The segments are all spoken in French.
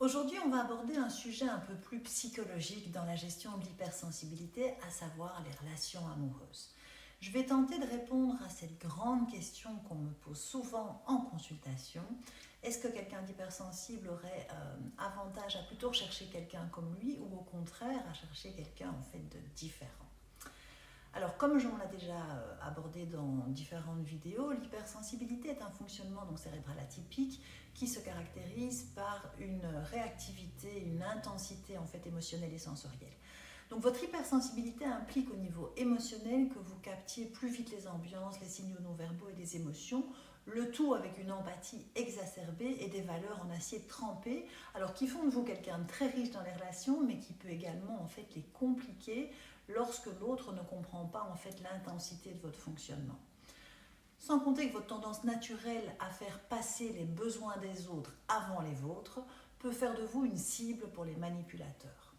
Aujourd'hui, on va aborder un sujet un peu plus psychologique dans la gestion de l'hypersensibilité, à savoir les relations amoureuses. Je vais tenter de répondre à cette grande question qu'on me pose souvent en consultation. Est-ce que quelqu'un d'hypersensible aurait avantage à plutôt rechercher quelqu'un comme lui ou au contraire à chercher quelqu'un en fait de différent? Alors, comme on l'a déjà abordé dans différentes vidéos, l'hypersensibilité est un fonctionnement donc cérébral atypique qui se caractérise par une réactivité, une intensité en fait émotionnelle et sensorielle. Donc votre hypersensibilité implique au niveau émotionnel que vous captiez plus vite les ambiances, les signaux non-verbaux et les émotions, le tout avec une empathie exacerbée et des valeurs en acier trempé, alors qui font de vous quelqu'un de très riche dans les relations, mais qui peut également en fait les compliquer lorsque l'autre ne comprend pas en fait l'intensité de votre fonctionnement. Sans compter que votre tendance naturelle à faire passer les besoins des autres avant les vôtres peut faire de vous une cible pour les manipulateurs.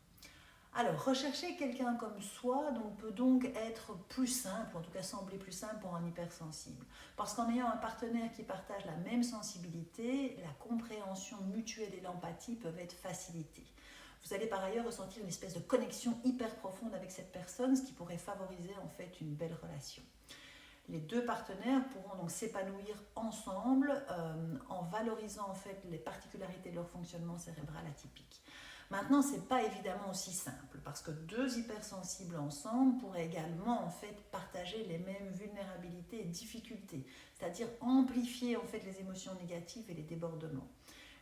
Alors, rechercher quelqu'un comme soi peut donc être plus simple, en tout cas sembler plus simple pour un hypersensible. Parce qu'en ayant un partenaire qui partage la même sensibilité, la compréhension mutuelle et l'empathie peuvent être facilitées. Vous allez par ailleurs ressentir une espèce de connexion hyper profonde avec cette personne, ce qui pourrait favoriser en fait une belle relation. Les deux partenaires pourront donc s'épanouir ensemble en valorisant en fait les particularités de leur fonctionnement cérébral atypique. Maintenant, ce n'est pas évidemment aussi simple parce que deux hypersensibles ensemble pourraient également en fait partager les mêmes vulnérabilités et difficultés, c'est-à-dire amplifier en fait les émotions négatives et les débordements.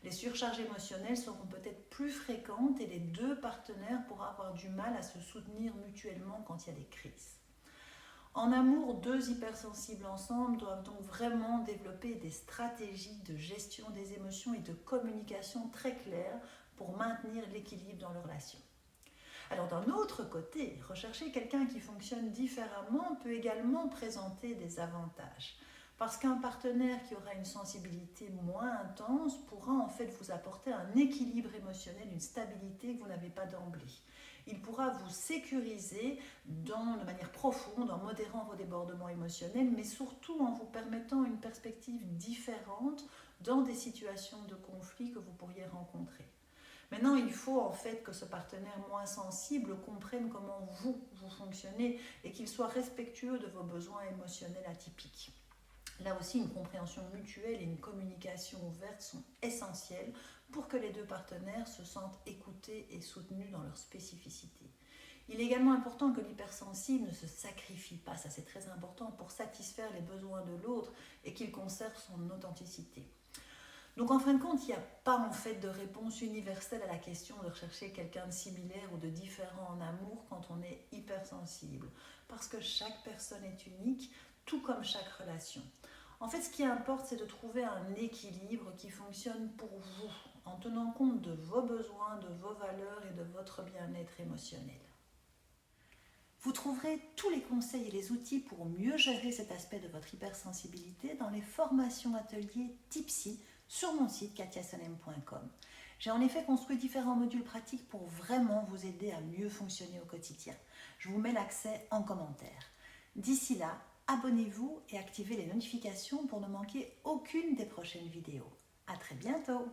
Les surcharges émotionnelles seront peut-être plus fréquentes et les deux partenaires pourront avoir du mal à se soutenir mutuellement quand il y a des crises. En amour, deux hypersensibles ensemble doivent donc vraiment développer des stratégies de gestion des émotions et de communication très claires pour maintenir l'équilibre dans leur relation. Alors d'un autre côté, rechercher quelqu'un qui fonctionne différemment peut également présenter des avantages. Parce qu'un partenaire qui aura une sensibilité moins intense pourra en fait vous apporter un équilibre émotionnel, une stabilité que vous n'avez pas d'emblée. Il pourra vous sécuriser de manière profonde en modérant vos débordements émotionnels, mais surtout en vous permettant une perspective différente dans des situations de conflit que vous pourriez rencontrer. Maintenant, il faut en fait que ce partenaire moins sensible comprenne comment vous fonctionnez et qu'il soit respectueux de vos besoins émotionnels atypiques. Là aussi, une compréhension mutuelle et une communication ouverte sont essentielles pour que les deux partenaires se sentent écoutés et soutenus dans leur spécificité. Il est également important que l'hypersensible ne se sacrifie pas, ça c'est très important, pour satisfaire les besoins de l'autre et qu'il conserve son authenticité. Donc en fin de compte, il n'y a pas en fait de réponse universelle à la question de rechercher quelqu'un de similaire ou de différent en amour quand on est hypersensible, parce que chaque personne est unique, tout comme chaque relation. En fait, ce qui importe, c'est de trouver un équilibre qui fonctionne pour vous, en tenant compte de vos besoins, de vos valeurs et de votre bien-être émotionnel. Vous trouverez tous les conseils et les outils pour mieux gérer cet aspect de votre hypersensibilité dans les formations ateliers Tipsy sur mon site katiasonem.com. J'ai en effet construit différents modules pratiques pour vraiment vous aider à mieux fonctionner au quotidien. Je vous mets l'accès en commentaire. D'ici là, abonnez-vous et activez les notifications pour ne manquer aucune des prochaines vidéos. À très bientôt!